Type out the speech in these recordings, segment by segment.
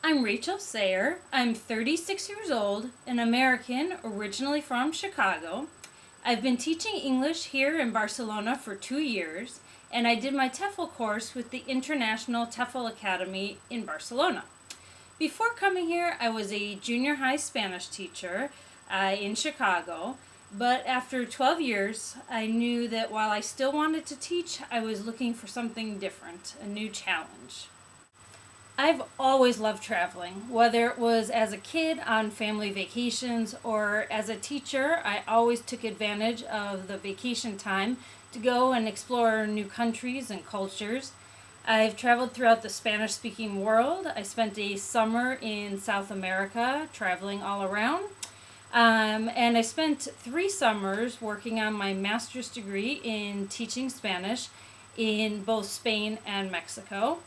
I'm Rachel Sair. I'm 36 years old, an American originally from Chicago. I've been teaching English here in Barcelona for 2 years, and I did my TEFL course with the International TEFL Academy in Barcelona. Before coming here, I was a junior high Spanish teacher in Chicago, but after 12 years, I knew that while I still wanted to teach, I was looking for something different, a new challenge. I've always loved traveling, whether it was as a kid on family vacations or as a teacher. I always took advantage of the vacation time to go and explore new countries and cultures. I've traveled throughout the Spanish-speaking world. I spent a summer in South America traveling all around. And I spent 3 summers working on my master's degree in teaching Spanish in both Spain and Mexico.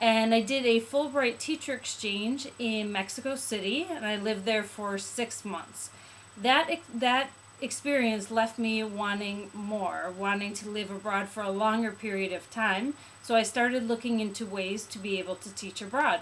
And I did a Fulbright teacher exchange in Mexico City, and I lived there for 6 months. That experience left me wanting more, wanting to live abroad for a longer period of time, so I started looking into ways to be able to teach abroad.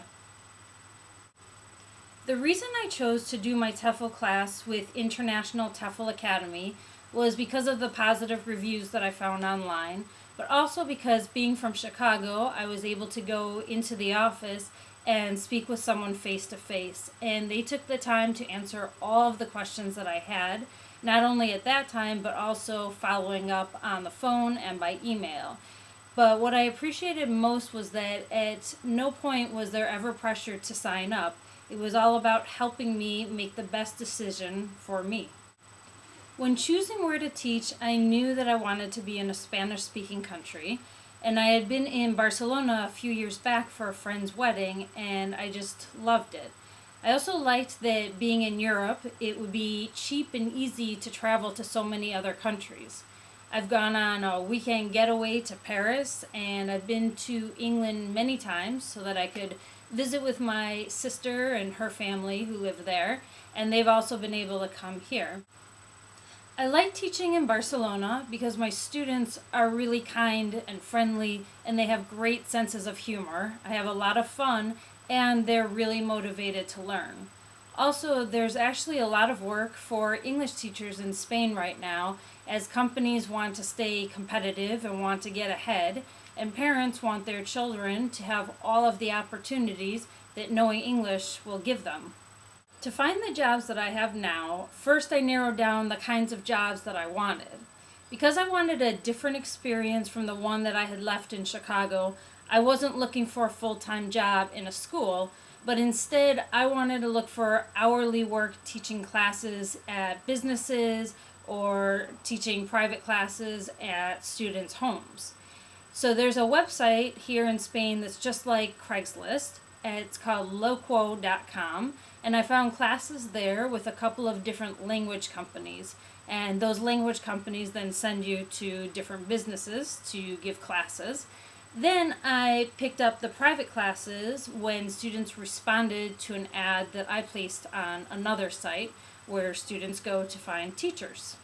The reason I chose to do my TEFL class with International TEFL Academy was because of the positive reviews that I found online, but also because being from Chicago, I was able to go into the office and speak with someone face to face. And they took the time to answer all of the questions that I had, not only at that time, but also following up on the phone and by email. But what I appreciated most was that at no point was there ever pressure to sign up. It was all about helping me make the best decision for me. When choosing where to teach, I knew that I wanted to be in a Spanish-speaking country, and I had been in Barcelona a few years back for a friend's wedding, and I just loved it. I also liked that being in Europe, it would be cheap and easy to travel to so many other countries. I've gone on a weekend getaway to Paris, and I've been to England many times so that I could visit with my sister and her family who live there, and they've also been able to come here. I like teaching in Barcelona because my students are really kind and friendly, and they have great senses of humor. I have a lot of fun, and they're really motivated to learn. Also, there's actually a lot of work for English teachers in Spain right now, as companies want to stay competitive and want to get ahead, and parents want their children to have all of the opportunities that knowing English will give them. To find the jobs that I have now, first I narrowed down the kinds of jobs that I wanted. Because I wanted a different experience from the one that I had left in Chicago, I wasn't looking for a full-time job in a school, but instead I wanted to look for hourly work teaching classes at businesses or teaching private classes at students' homes. So there's a website here in Spain that's just like Craigslist. It's called loquo.com, and I found classes there with a couple of different language companies, and those language companies then send you to different businesses to give classes. Then I picked up the private classes when students responded to an ad that I placed on another site where students go to find teachers.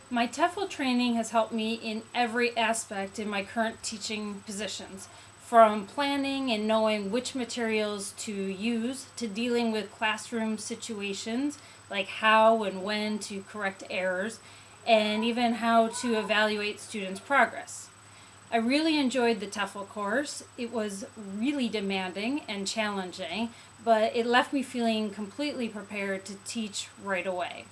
My TEFL training has helped me in every aspect in my current teaching positions, from planning and knowing which materials to use to dealing with classroom situations like how and when to correct errors and even how to evaluate students' progress. I really enjoyed the TEFL course. It was really demanding and challenging, but it left me feeling completely prepared to teach right away.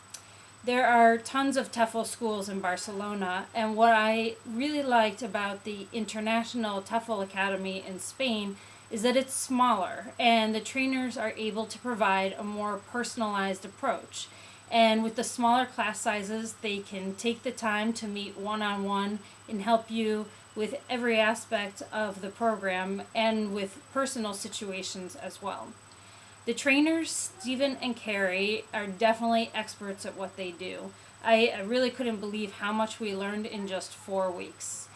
There are tons of TEFL schools in Barcelona, and what I really liked about the International TEFL Academy in Spain is that it's smaller, and the trainers are able to provide a more personalized approach. And with the smaller class sizes, they can take the time to meet one-on-one and help you with every aspect of the program and with personal situations as well. The trainers, Stephen and Carrie, are definitely experts at what they do. I really couldn't believe how much we learned in just 4 weeks.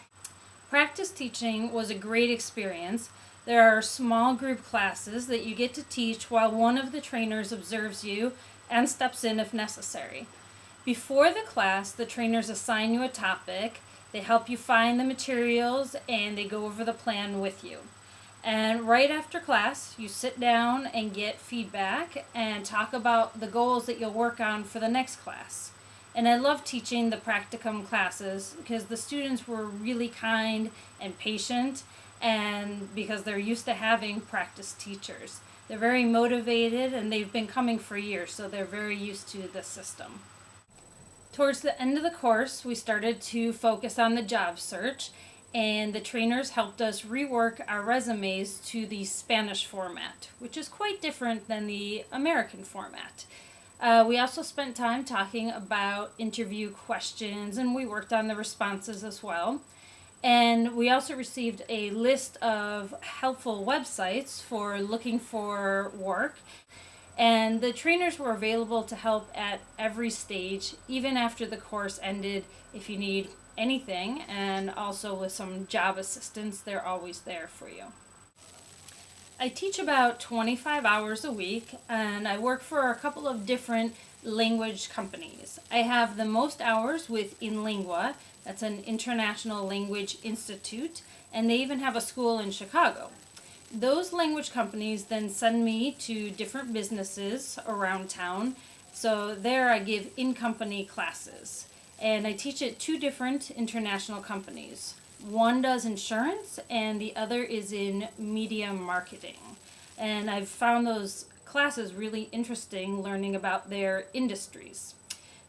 Practice teaching was a great experience. There are small group classes that you get to teach while one of the trainers observes you and steps in if necessary. Before the class, the trainers assign you a topic, they help you find the materials, and they go over the plan with you. And right after class, you sit down and get feedback and talk about the goals that you'll work on for the next class. And I love teaching the practicum classes because the students were really kind and patient, and because they're used to having practice teachers. They're very motivated and they've been coming for years, so they're very used to the system. Towards the end of the course, we started to focus on the job search, and the trainers helped us rework our resumes to the Spanish format, which is quite different than the American format. We also spent time talking about interview questions, and we worked on the responses as well. And we also received a list of helpful websites for looking for work. And the trainers were available to help at every stage, even after the course ended, if you need anything. And also with some job assistance, they're always there for you. I teach about 25 hours a week, and I work for a couple of different language companies. I have the most hours with InLingua, that's an international language institute, and they even have a school in Chicago. Those language companies then send me to different businesses around town, so there I give in-company classes. And I teach at two different international companies. One does insurance and the other is in media marketing. And I've found those classes really interesting, learning about their industries.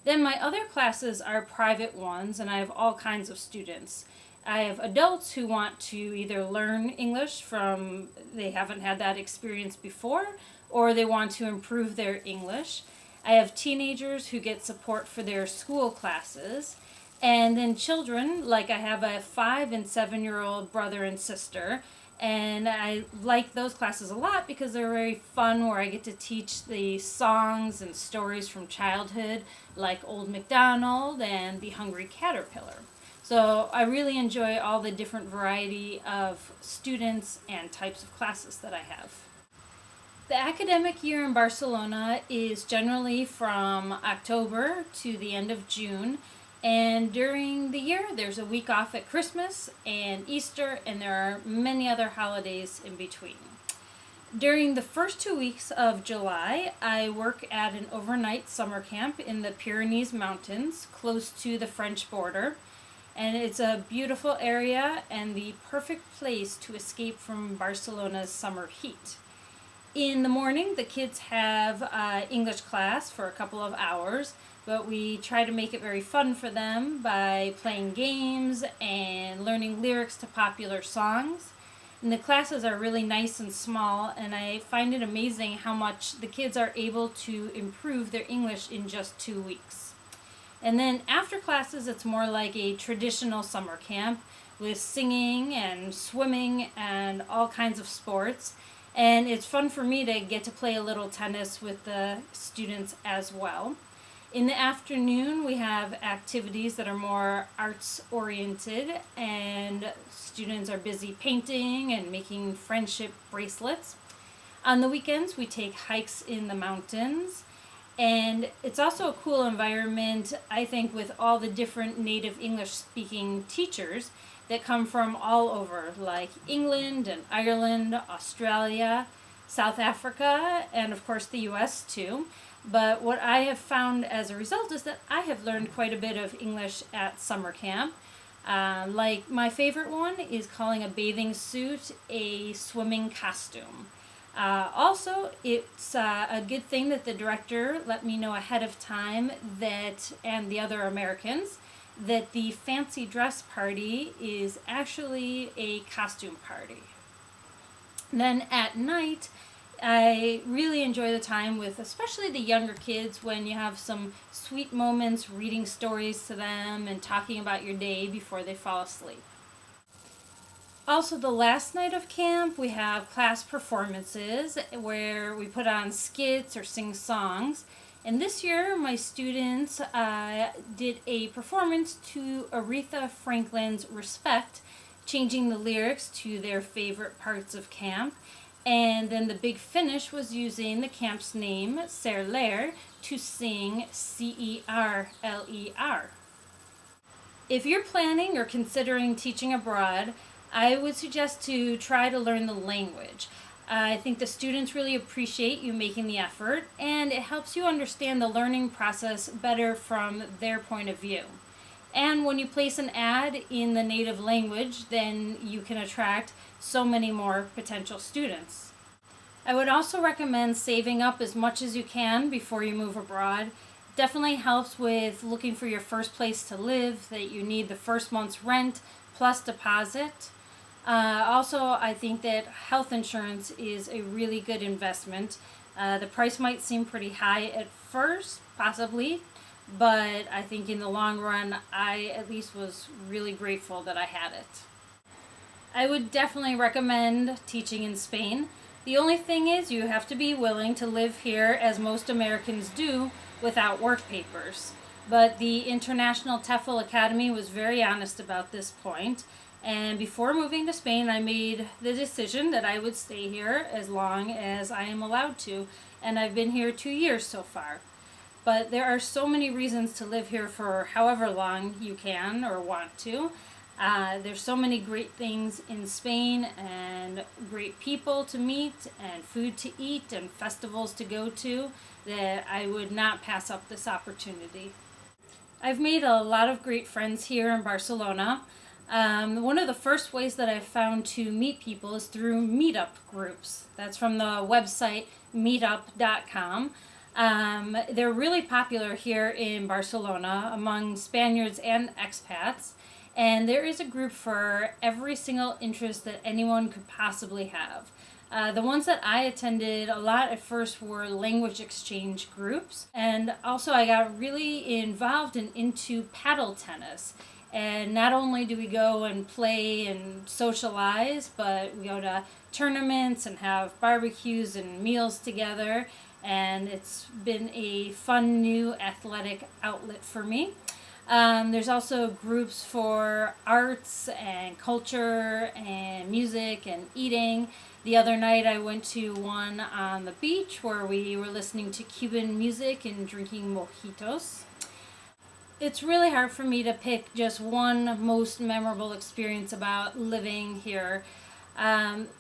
Then my other classes are private ones, and I have all kinds of students. I have adults who want to either learn English from, they haven't had that experience before, or they want to improve their English. I have teenagers who get support for their school classes. And then children, like I have a 5 and 7-year-old brother and sister, and I like those classes a lot because they're very fun, where I get to teach the songs and stories from childhood, like Old MacDonald and The Hungry Caterpillar. So I really enjoy all the different variety of students and types of classes that I have. The academic year in Barcelona is generally from October to the end of June. And during the year, there's a week off at Christmas and Easter, and there are many other holidays in between. During the first 2 weeks of July, I work at an overnight summer camp in the Pyrenees Mountains, close to the French border. And it's a beautiful area and the perfect place to escape from Barcelona's summer heat. In the morning, the kids have English class for a couple of hours, but we try to make it very fun for them by playing games and learning lyrics to popular songs. And the classes are really nice and small, and I find it amazing how much the kids are able to improve their English in just 2 weeks. And then after classes, it's more like a traditional summer camp with singing and swimming and all kinds of sports. And it's fun for me to get to play a little tennis with the students as well. In the afternoon, we have activities that are more arts oriented, and students are busy painting and making friendship bracelets. On the weekends, we take hikes in the mountains, and it's also a cool environment, I think, with all the different native English speaking teachers that come from all over, like England and Ireland, Australia, South Africa, and of course the US too. But what I have found as a result is that I have learned quite a bit of English at summer camp. Like my favorite one is calling a bathing suit a swimming costume. Also, it's a good thing that the director let me know ahead of time that, and the other Americans, that the fancy dress party is actually a costume party. Then at night, I really enjoy the time with especially the younger kids, when you have some sweet moments reading stories to them and talking about your day before they fall asleep. Also, the last night of camp, we have class performances where we put on skits or sing songs. And this year, my students did a performance to Aretha Franklin's Respect, changing the lyrics to their favorite parts of camp. And then the big finish was using the camp's name, Sair, to sing Cerler. If you're planning or considering teaching abroad, I would suggest to try to learn the language. I think the students really appreciate you making the effort, and it helps you understand the learning process better from their point of view. And when you place an ad in the native language, then you can attract so many more potential students. I would also recommend saving up as much as you can before you move abroad. Definitely helps with looking for your first place to live, that you need the first month's rent plus deposit. Also, I think that health insurance is a really good investment. The price might seem pretty high at first, possibly, but I think in the long run, I at least was really grateful that I had it. I would definitely recommend teaching in Spain. The only thing is, you have to be willing to live here, as most Americans do, without work papers. But the International TEFL Academy was very honest about this point. And before moving to Spain, I made the decision that I would stay here as long as I am allowed to. And I've been here 2 years so far. But there are so many reasons to live here for however long you can or want to. There's so many great things in Spain, and great people to meet, and food to eat, and festivals to go to, that I would not pass up this opportunity. I've made a lot of great friends here in Barcelona. One of the first ways that I've found to meet people is through meetup groups. That's from the website meetup.com. They're really popular here in Barcelona among Spaniards and expats. And there is a group for every single interest that anyone could possibly have. The ones that I attended a lot at first were language exchange groups. And also I got really involved and into paddle tennis. And not only do we go and play and socialize, but we go to tournaments and have barbecues and meals together. And it's been a fun new athletic outlet for me. There's also groups for arts and culture and music and eating. The other night I went to one on the beach where we were listening to Cuban music and drinking mojitos. It's really hard for me to pick just one most memorable experience about living here.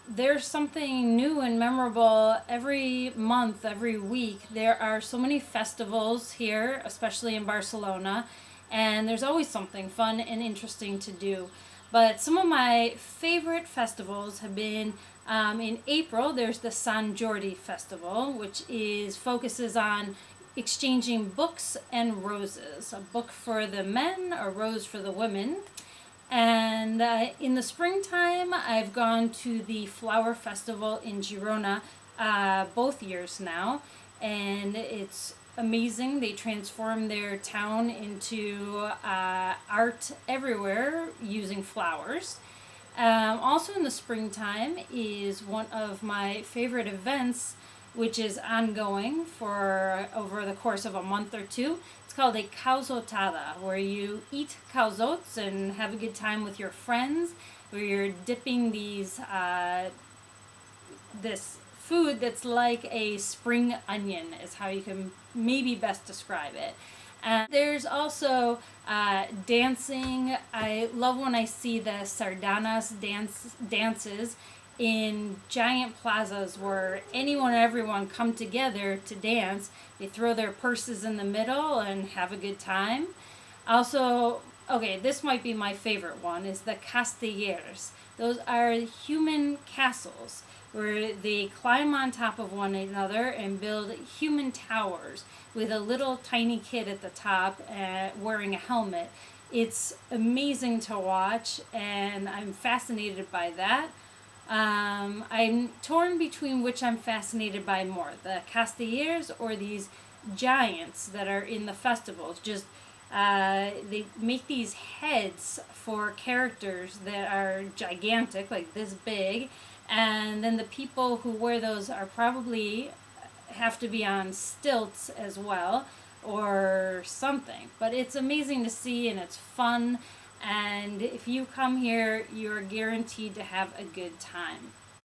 There's something new and memorable every month, every week. There are so many festivals here, especially in Barcelona. And there's always something fun and interesting to do. But some of my favorite festivals have been in April. There's the Sant Jordi Festival, which focuses on exchanging books and roses. A book for the men, a rose for the women. And in the springtime, I've gone to the Flower Festival in Girona both years now. And it's amazing. They transform their town into art everywhere using flowers. Also in the springtime is one of my favorite events, which is ongoing for over the course of a month or two. It's called a calzotada, where you eat calzots and have a good time with your friends, where you're dipping this food that's like a spring onion is how you can maybe best describe it. And there's also dancing. I love when I see the sardanas dances in giant plazas where anyone and everyone come together to dance. They throw their purses in the middle and have a good time. Also, okay, this might be my favorite one, is the castellers. Those are human castles where they climb on top of one another and build human towers with a little tiny kid at the top wearing a helmet. It's amazing to watch, and I'm fascinated by that. I'm torn between which I'm fascinated by more, the castellers or these giants that are in the festivals. They make these heads for characters that are gigantic, like this big, and then the people who wear those are probably have to be on stilts as well or something. But it's amazing to see, and it's fun, and if you come here, you're guaranteed to have a good time.